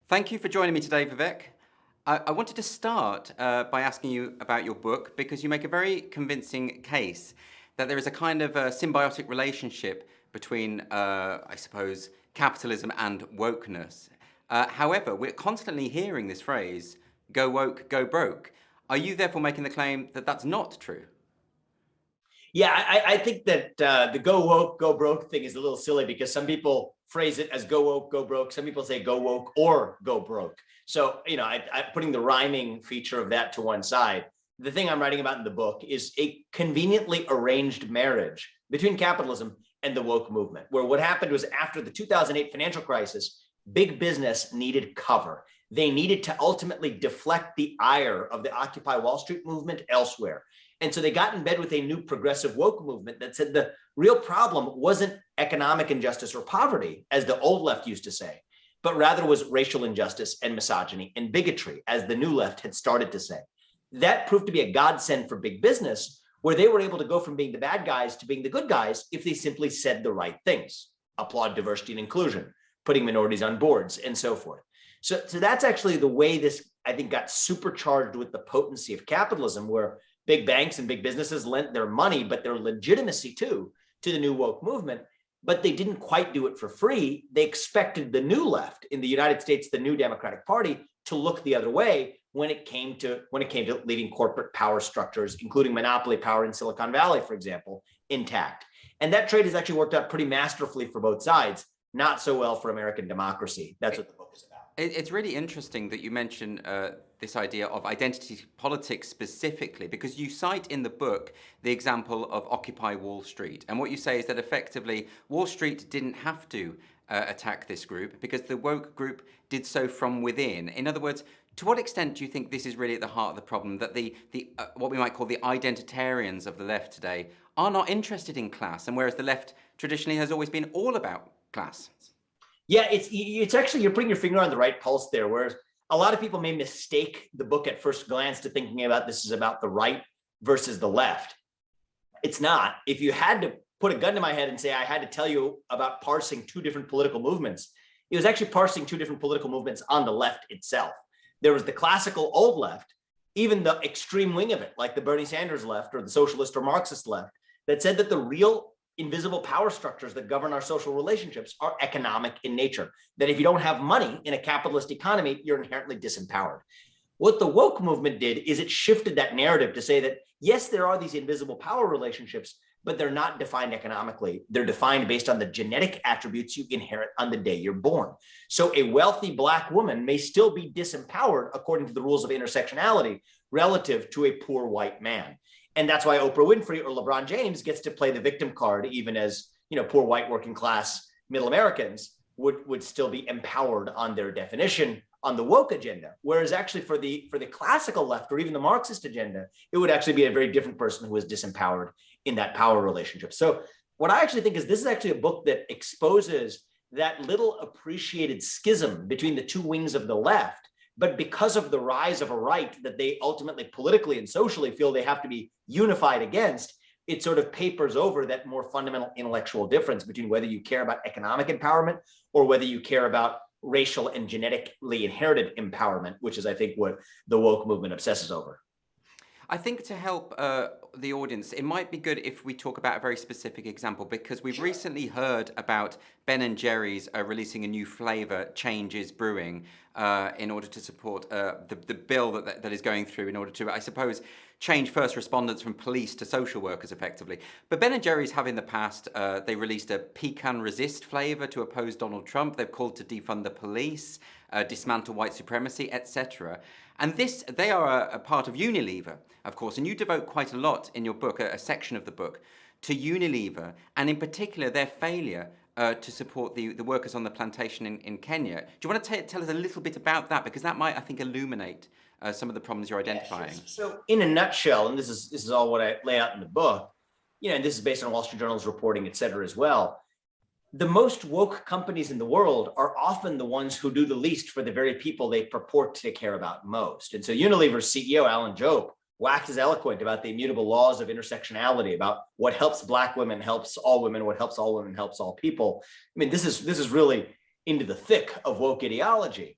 Thank you for joining me today, Vivek. I wanted to start by asking you about your book because you make a very convincing case that there is a kind of a symbiotic relationship between, I suppose, capitalism and wokeness. However, we're constantly hearing this phrase, go woke, go broke. Are you therefore making the claim that that's not true? Yeah, I think that the go woke, go broke thing is a little silly because some people phrase it as go woke, go broke. Some people say go woke or go broke. So, I putting the rhyming feature of that to one side. The thing I'm writing about in the book is a conveniently arranged marriage between capitalism and the woke movement, where what happened was after the 2008 financial crisis, big business needed cover. They needed to ultimately deflect the ire of the Occupy Wall Street movement elsewhere. And so they got in bed with a new progressive woke movement that said the real problem wasn't economic injustice or poverty, as the old left used to say, but rather was racial injustice and misogyny and bigotry, as the new left had started to say. That proved to be a godsend for big business, where they were able to go from being the bad guys to being the good guys if they simply said the right things, applaud diversity and inclusion, putting minorities on boards, and so forth. So that's actually the way this, I think, got supercharged with the potency of capitalism, where big banks and big businesses lent their money, but their legitimacy too, to the new woke movement. But they didn't quite do it for free. They expected the new left in the United States, the new Democratic Party, to look the other way when it came to leaving corporate power structures, including monopoly power in Silicon Valley, for example, intact. And that trade has actually worked out pretty masterfully for both sides, not so well for American democracy. That's what the book is about. It's really interesting that you mention this idea of identity politics specifically, because you cite in the book the example of Occupy Wall Street. And what you say is that effectively Wall Street didn't have to attack this group because the woke group did so from within. In other words, to what extent do you think this is really at the heart of the problem, that the what we might call the identitarians of the left today are not interested in class, and whereas the left traditionally has always been all about class? Yeah, it's actually, you're putting your finger on the right pulse there, whereas a lot of people may mistake the book at first glance to thinking about this is about the right versus the left. It's not. If you had to put a gun to my head and say I had to tell you about parsing two different political movements, it was actually parsing two different political movements on the left itself. There was the classical old left, even the extreme wing of it, like the Bernie Sanders left or the socialist or Marxist left, that said that the real invisible power structures that govern our social relationships are economic in nature, that if you don't have money in a capitalist economy, you're inherently disempowered. What the woke movement did is it shifted that narrative to say that, yes, there are these invisible power relationships, but they're not defined economically. They're defined based on the genetic attributes you inherit on the day you're born. So a wealthy Black woman may still be disempowered according to the rules of intersectionality relative to a poor white man. And that's why Oprah Winfrey or LeBron James gets to play the victim card, even as, poor white working class middle Americans would still be empowered on their definition on the woke agenda. Whereas actually for the classical left or even the Marxist agenda, it would actually be a very different person who is disempowered in that power relationship. So what I actually think is this is actually a book that exposes that little appreciated schism between the two wings of the left. But because of the rise of a right that they ultimately politically and socially feel they have to be unified against, it sort of papers over that more fundamental intellectual difference between whether you care about economic empowerment or whether you care about racial and genetically inherited empowerment, which is, I think, what the woke movement obsesses over. I think to help the audience, it might be good if we talk about a very specific example, because we've recently heard about Ben & Jerry's releasing a new flavor, Changes Brewing, in order to support the bill that is going through in order to, I suppose, change first responders from police to social workers effectively. But Ben & Jerry's have in the past, they released a pecan resist flavor to oppose Donald Trump. They've called to defund the police, dismantle white supremacy, etc. And they are a part of Unilever, of course, and you devote quite a lot in your book, a section of the book, to Unilever, and in particular their failure to support the workers on the plantation in Kenya. Do you want to tell us a little bit about that? Because that might, I think, illuminate some of the problems you're identifying. Yeah, sure. So in a nutshell, and this is all what I lay out in the book, and this is based on Wall Street Journal's reporting, et cetera, as well. The most woke companies in the world are often the ones who do the least for the very people they purport to care about most. And so Unilever's CEO, Alan Jope, waxes eloquent about the immutable laws of intersectionality, about what helps Black women helps all women, what helps all women helps all people. I mean, this is really into the thick of woke ideology.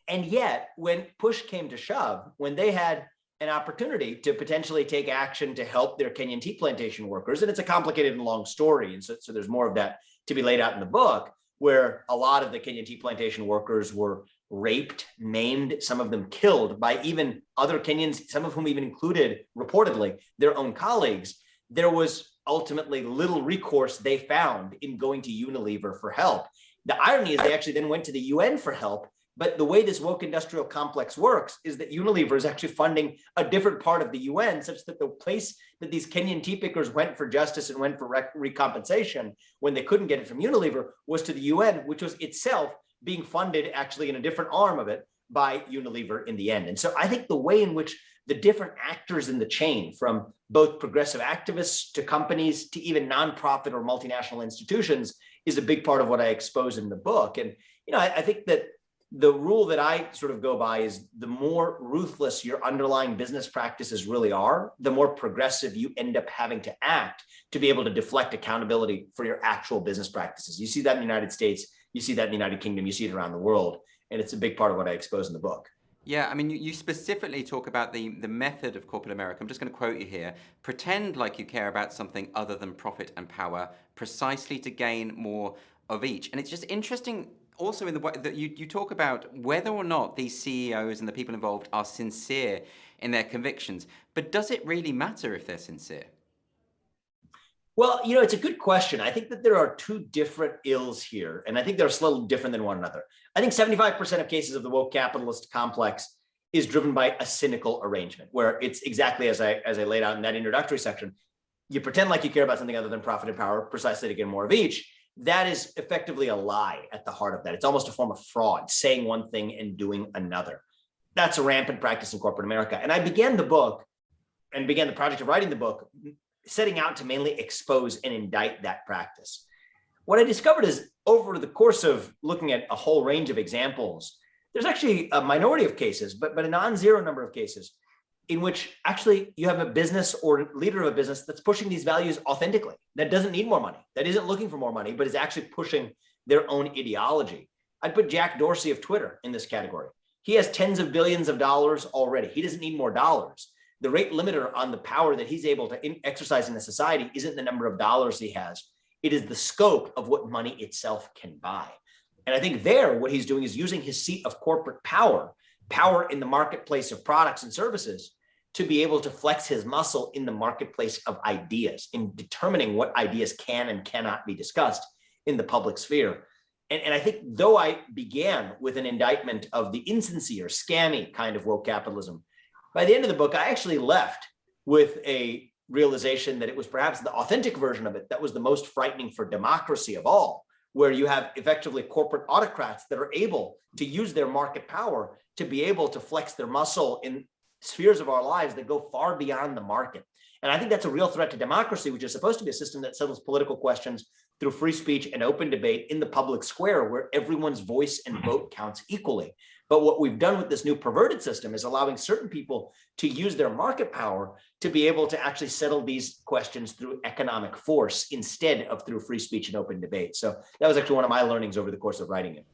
And yet, when push came to shove, when they had an opportunity to potentially take action to help their Kenyan tea plantation workers, and it's a complicated and long story, and so there's more of that to be laid out in the book, where a lot of the Kenyan tea plantation workers were raped, maimed, some of them killed by even other Kenyans, some of whom even included, reportedly, their own colleagues. There was ultimately little recourse they found in going to Unilever for help. The irony is they actually then went to the UN for help. But the way this woke industrial complex works is that Unilever is actually funding a different part of the UN, such that the place that these Kenyan tea pickers went for justice and went for recompensation when they couldn't get it from Unilever was to the UN, which was itself being funded actually in a different arm of it by Unilever in the end. And so I think the way in which the different actors in the chain, from both progressive activists to companies to even nonprofit or multinational institutions, is a big part of what I expose in the book. And I think that the rule that I sort of go by is the more ruthless your underlying business practices really are, the more progressive you end up having to act to be able to deflect accountability for your actual business practices. You see that in the United States, you see that in the United Kingdom, you see it around the world. And it's a big part of what I expose in the book. Yeah, I mean, you specifically talk about the method of corporate America. I'm just going to quote you here. Pretend like you care about something other than profit and power, precisely to gain more of each. And it's just interesting also in the way that you talk about whether or not these CEOs and the people involved are sincere in their convictions. But does it really matter if they're sincere? Well, it's a good question. I think that there are two different ills here, and I think they're slightly different than one another. I think 75% of cases of the woke capitalist complex is driven by a cynical arrangement, where it's exactly as I laid out in that introductory section. You pretend like you care about something other than profit and power, precisely to get more of each. That is effectively a lie at the heart of that. It's almost a form of fraud, saying one thing and doing another. That's a rampant practice in corporate America. And I began the project of writing the book, setting out to mainly expose and indict that practice. What I discovered is over the course of looking at a whole range of examples, there's actually a minority of cases, but a non-zero number of cases in which actually you have a business or leader of a business that's pushing these values authentically, that doesn't need more money, that isn't looking for more money, but is actually pushing their own ideology. I'd put Jack Dorsey of Twitter in this category. He has tens of billions of dollars already. He doesn't need more dollars. The rate limiter on the power that he's able to exercise in the society isn't the number of dollars he has. It is the scope of what money itself can buy. And I think there, what he's doing is using his seat of corporate power in the marketplace of products and services, to be able to flex his muscle in the marketplace of ideas, in determining what ideas can and cannot be discussed in the public sphere. And I think though I began with an indictment of the insincere, scammy kind of woke capitalism, by the end of the book, I actually left with a realization that it was perhaps the authentic version of it that was the most frightening for democracy of all, where you have effectively corporate autocrats that are able to use their market power to be able to flex their muscle in spheres of our lives that go far beyond the market. And I think that's a real threat to democracy, which is supposed to be a system that settles political questions through free speech and open debate in the public square, where everyone's voice and vote counts equally. But what we've done with this new perverted system is allowing certain people to use their market power to be able to actually settle these questions through economic force instead of through free speech and open debate. So that was actually one of my learnings over the course of writing it.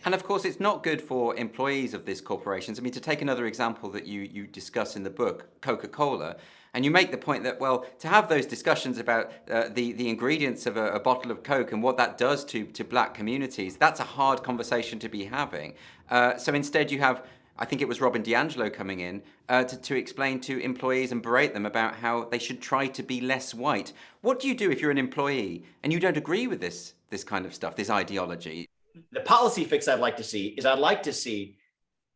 And of course, it's not good for employees of these corporations. I mean, to take another example that you discuss in the book, Coca-Cola, and you make the point that, well, to have those discussions about the ingredients of a bottle of Coke and what that does to black communities, that's a hard conversation to be having. So instead you have, I think it was Robin DiAngelo coming in to explain to employees and berate them about how they should try to be less white. What do you do if you're an employee and you don't agree with this kind of stuff, this ideology? The policy fix I'd like to see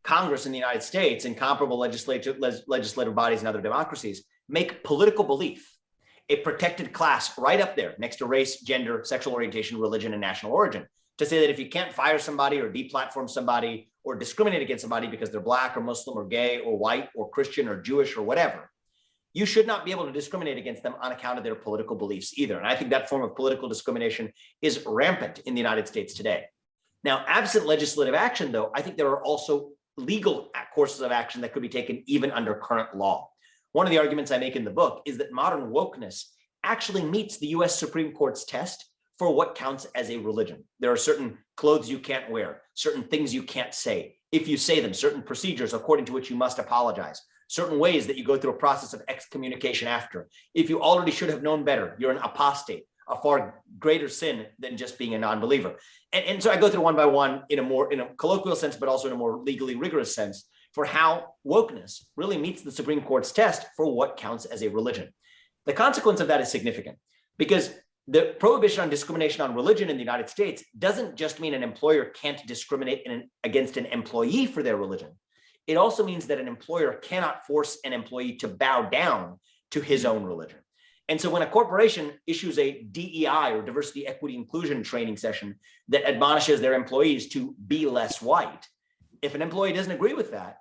Congress in the United States and comparable legislative bodies in other democracies make political belief a protected class right up there next to race, gender, sexual orientation, religion, and national origin, to say that if you can't fire somebody or deplatform somebody or discriminate against somebody because they're black or Muslim or gay or white or Christian or Jewish or whatever, you should not be able to discriminate against them on account of their political beliefs either. And I think that form of political discrimination is rampant in the United States today. Now, absent legislative action, though, I think there are also legal courses of action that could be taken even under current law. One of the arguments I make in the book is that modern wokeness actually meets the US Supreme Court's test for what counts as a religion. There are certain clothes you can't wear, certain things you can't say, if you say them, certain procedures according to which you must apologize, certain ways that you go through a process of excommunication after. If you already should have known better, you're an apostate, a far greater sin than just being a non-believer. And so I go through one by one in a colloquial sense, but also in a more legally rigorous sense for how wokeness really meets the Supreme Court's test for what counts as a religion. The consequence of that is significant because the prohibition on discrimination on religion in the United States doesn't just mean an employer can't discriminate against an employee for their religion. It also means that an employer cannot force an employee to bow down to his own religion. And so when a corporation issues a DEI or diversity, equity, inclusion training session that admonishes their employees to be less white, if an employee doesn't agree with that,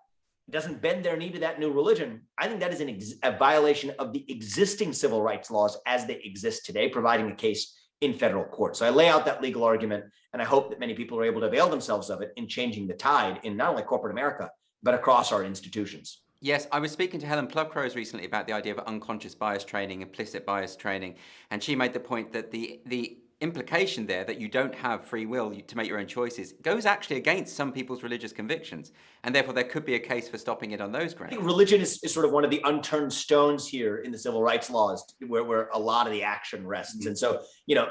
doesn't bend their knee to that new religion, I think that is a violation of the existing civil rights laws as they exist today, providing a case in federal court. So I lay out that legal argument, and I hope that many people are able to avail themselves of it in changing the tide in not only corporate America, but across our institutions. Yes, I was speaking to Helen Plugcrose recently about the idea of unconscious bias training, implicit bias training, and she made the point that the implication there that you don't have free will to make your own choices goes actually against some people's religious convictions, and therefore there could be a case for stopping it on those grounds. I think religion is sort of one of the unturned stones here in the civil rights laws where a lot of the action rests. Mm-hmm. And so,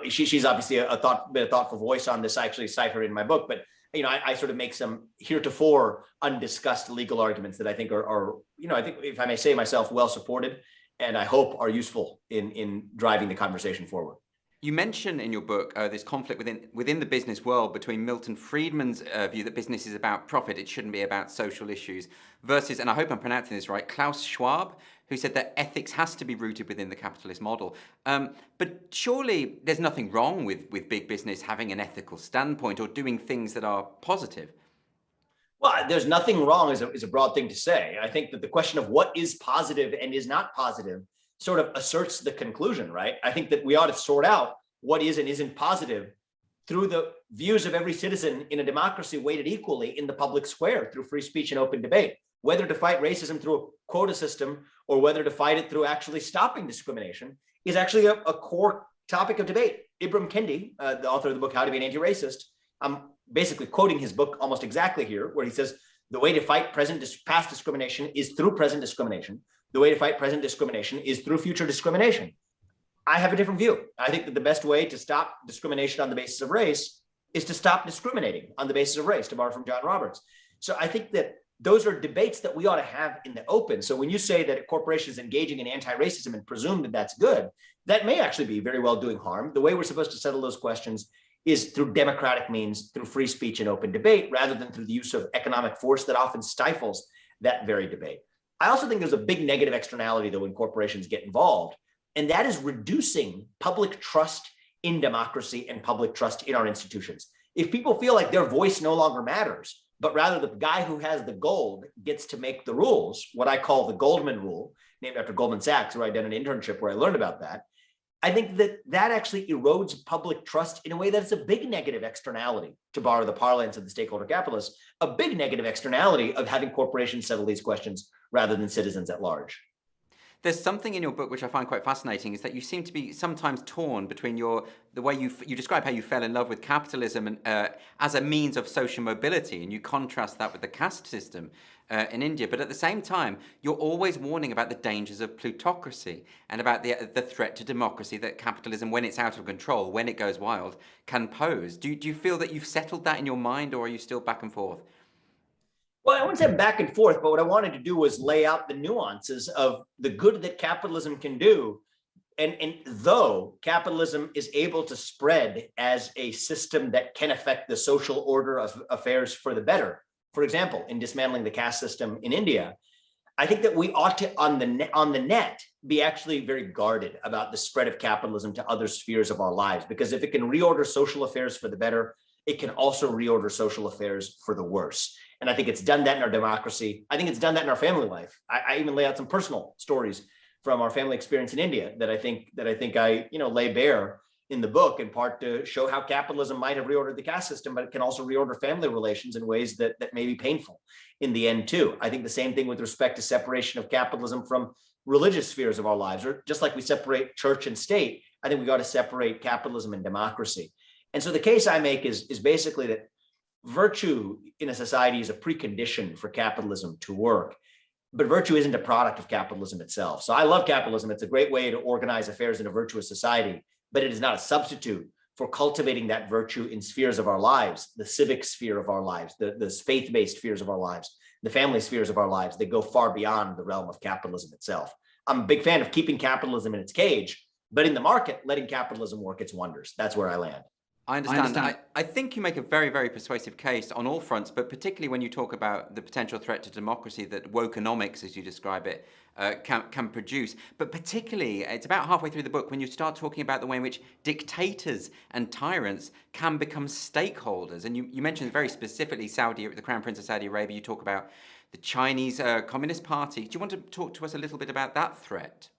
she's obviously a thoughtful voice on this. I actually cite her in my book, but I sort of make some heretofore undiscussed legal arguments that I think are I think, if I may say myself, well supported, and I hope are useful in driving the conversation forward. You mention in your book this conflict within the business world between Milton Friedman's view that business is about profit, it shouldn't be about social issues, versus, and I hope I'm pronouncing this right, Klaus Schwab, who said that ethics has to be rooted within the capitalist model. But surely there's nothing wrong with big business having an ethical standpoint or doing things that are positive. Well, there's nothing wrong is a broad thing to say. I think that the question of what is positive and is not positive sort of asserts the conclusion, right? I think that we ought to sort out what is and isn't positive through the views of every citizen in a democracy weighted equally in the public square through free speech and open debate. Whether to fight racism through a quota system or whether to fight it through actually stopping discrimination is actually a core topic of debate. Ibram Kendi, the author of the book, How to Be an Anti-Racist, I'm basically quoting his book almost exactly here, where he says, the way to fight past discrimination is through present discrimination. The way to fight present discrimination is through future discrimination. I have a different view. I think that the best way to stop discrimination on the basis of race is to stop discriminating on the basis of race, to borrow from John Roberts. So I think that those are debates that we ought to have in the open. So when you say that a corporation is engaging in anti-racism and presume that that's good, that may actually be very well doing harm. The way we're supposed to settle those questions is through democratic means, through free speech and open debate, rather than through the use of economic force that often stifles that very debate. I also think there's a big negative externality, though, when corporations get involved, and that is reducing public trust in democracy and public trust in our institutions. If people feel like their voice no longer matters, but rather the guy who has the gold gets to make the rules, what I call the Goldman rule, named after Goldman Sachs, where I did an internship where I learned about that, I think that actually erodes public trust in a way that it's a big negative externality, to borrow the parlance of the stakeholder capitalists, a big negative externality of having corporations settle these questions rather than citizens at large. There's something in your book which I find quite fascinating, is that you seem to be sometimes torn between the way you describe how you fell in love with capitalism and, as a means of social mobility, and you contrast that with the caste system in India. But at the same time, you're always warning about the dangers of plutocracy and about the threat to democracy that capitalism, when it's out of control, when it goes wild, can pose. Do you feel that you've settled that in your mind, or are you still back and forth? Well, I wouldn't say back and forth, but what I wanted to do was lay out the nuances of the good that capitalism can do. And though capitalism is able to spread as a system that can affect the social order of affairs for the better, for example, in dismantling the caste system in India, I think that we ought to, on the net, be actually very guarded about the spread of capitalism to other spheres of our lives, because if it can reorder social affairs for the better, it can also reorder social affairs for the worse. And I think it's done that in our democracy. I think it's done that in our family life. I even lay out some personal stories from our family experience in India that I think I lay bare in the book, in part to show how capitalism might have reordered the caste system, but it can also reorder family relations in ways that may be painful in the end too. I think the same thing with respect to separation of capitalism from religious spheres of our lives, or just like we separate church and state, I think we got to separate capitalism and democracy. And so the case I make is basically that virtue in a society is a precondition for capitalism to work, but virtue isn't a product of capitalism itself. So I love capitalism. It's a great way to organize affairs in a virtuous society, but it is not a substitute for cultivating that virtue in spheres of our lives, the civic sphere of our lives, the faith-based spheres of our lives, the family spheres of our lives that go far beyond the realm of capitalism itself. I'm a big fan of keeping capitalism in its cage, but in the market, letting capitalism work its wonders. That's where I land. I understand. I think you make a very, very persuasive case on all fronts, but particularly when you talk about the potential threat to democracy that wokenomics, as you describe it, can produce. But particularly, it's about halfway through the book when you start talking about the way in which dictators and tyrants can become stakeholders. And you mentioned very specifically the Crown Prince of Saudi Arabia. You talk about the Chinese Communist Party. Do you want to talk to us a little bit about that threat?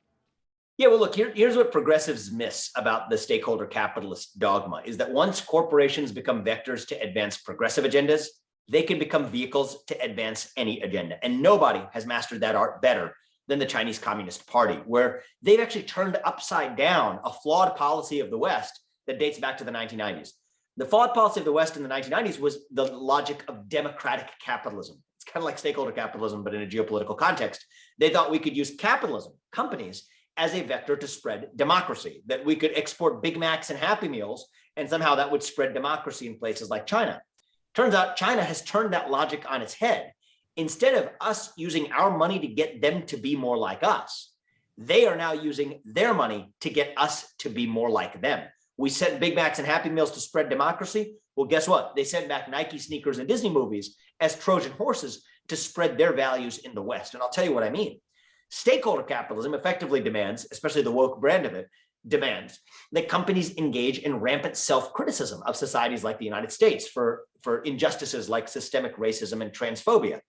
Yeah, well, look, here's what progressives miss about the stakeholder capitalist dogma is that once corporations become vectors to advance progressive agendas, they can become vehicles to advance any agenda. And nobody has mastered that art better than the Chinese Communist Party, where they've actually turned upside down a flawed policy of the West that dates back to the 1990s. The flawed policy of the West in the 1990s was the logic of democratic capitalism. It's kind of like stakeholder capitalism, but in a geopolitical context. They thought we could use capitalism, companies, as a vector to spread democracy, that we could export Big Macs and Happy Meals, and somehow that would spread democracy in places like China. Turns out China has turned that logic on its head. Instead of us using our money to get them to be more like us, they are now using their money to get us to be more like them. We sent Big Macs and Happy Meals to spread democracy. Well, guess what? They sent back Nike sneakers and Disney movies as Trojan horses to spread their values in the West. And I'll tell you what I mean. Stakeholder capitalism effectively demands, especially the woke brand of it, demands that companies engage in rampant self-criticism of societies like the United States for injustices like systemic racism and transphobia.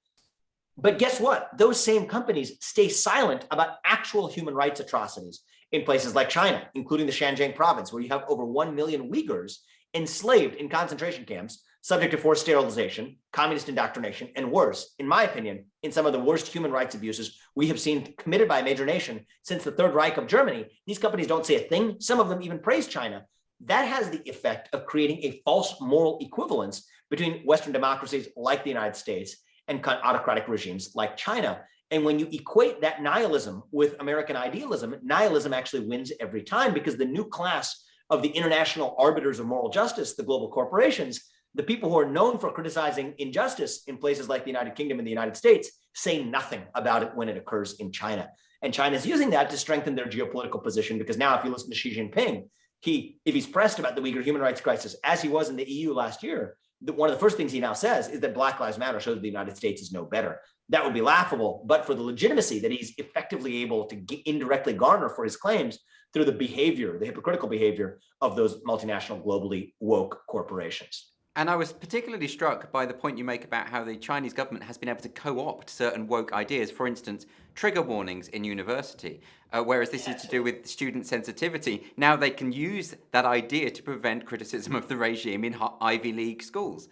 But guess what? Those same companies stay silent about actual human rights atrocities in places like China, including the Xinjiang province, where you have over 1 million Uyghurs enslaved in concentration camps, subject to forced sterilization, communist indoctrination, and worse, in my opinion, in some of the worst human rights abuses we have seen committed by a major nation since the Third Reich of Germany. These companies don't say a thing. Some of them even praise China. That has the effect of creating a false moral equivalence between Western democracies like the United States and autocratic regimes like China. And when you equate that nihilism with American idealism, nihilism actually wins every time, because the new class of the international arbiters of moral justice, the global corporations, the people who are known for criticizing injustice in places like the United Kingdom and the United States, say nothing about it when it occurs in China. And China is using that to strengthen their geopolitical position, because now if you listen to Xi Jinping, if he's pressed about the Uyghur human rights crisis, as he was in the EU last year, one of the first things he now says is that Black Lives Matter shows the United States is no better. That would be laughable, but for the legitimacy that he's effectively able to indirectly garner for his claims through the behavior, the hypocritical behavior of those multinational, globally woke corporations. And I was particularly struck by the point you make about how the Chinese government has been able to co-opt certain woke ideas, for instance, trigger warnings in university, whereas this is to do with student sensitivity. Now they can use that idea to prevent criticism of the regime in Ivy League schools.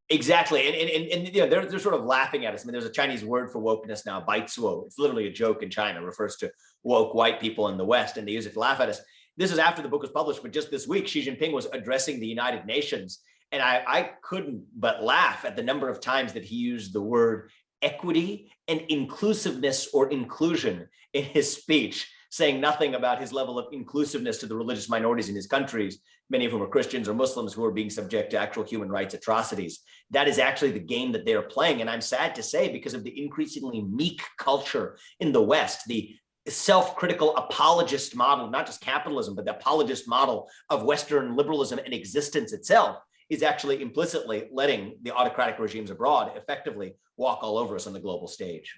Exactly. And you know, they're sort of laughing at us. I mean, there's a Chinese word for wokeness now, baitsuo. It's literally a joke in China. It refers to woke white people in the West, and they use it to laugh at us. This is after the book was published, but just this week, Xi Jinping was addressing the United Nations. And I couldn't but laugh at the number of times that he used the word equity and inclusiveness or inclusion in his speech, saying nothing about his level of inclusiveness to the religious minorities in his countries, many of whom are Christians or Muslims who are being subject to actual human rights atrocities. That is actually the game that they are playing. And I'm sad to say, because of the increasingly meek culture in the West, the self-critical apologist model, not just capitalism, but the apologist model of Western liberalism and existence itself, is actually implicitly letting the autocratic regimes abroad effectively walk all over us on the global stage.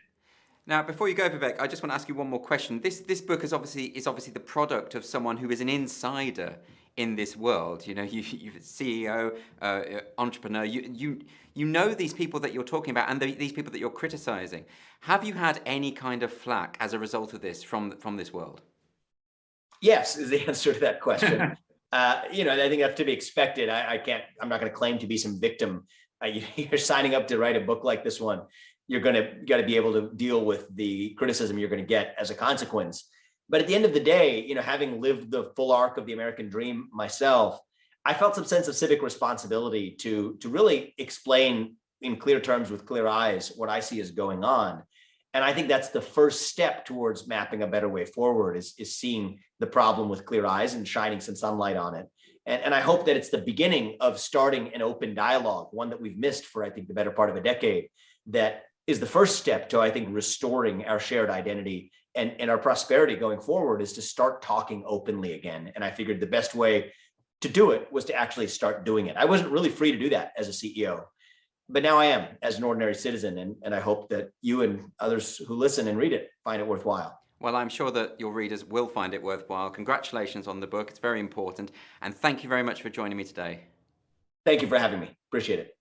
Now, before you go, Vivek, I just want to ask you one more question. This book is obviously the product of someone who is an insider in this world. You know, you're a CEO, entrepreneur. You know these people that you're talking about and these people that you're criticizing. Have you had any kind of flack as a result of this from this world? Yes, is the answer to that question. You know, I think that's to be expected. I'm not going to claim to be some victim. You're signing up to write a book like this one. You got to be able to deal with the criticism you're going to get as a consequence. But at the end of the day, you know, having lived the full arc of the American dream myself, I felt some sense of civic responsibility to really explain in clear terms with clear eyes what I see is going on. And I think that's the first step towards mapping a better way forward is seeing the problem with clear eyes and shining some sunlight on it. And I hope that it's the beginning of starting an open dialogue, one that we've missed for, I think, the better part of a decade, that is the first step to, I think, restoring our shared identity and our prosperity going forward is to start talking openly again. And I figured the best way to do it was to actually start doing it. I wasn't really free to do that as a CEO, but now I am as an ordinary citizen. And I hope that you and others who listen and read it find it worthwhile. Well, I'm sure that your readers will find it worthwhile. Congratulations on the book. It's very important. And thank you very much for joining me today. Thank you for having me. Appreciate it.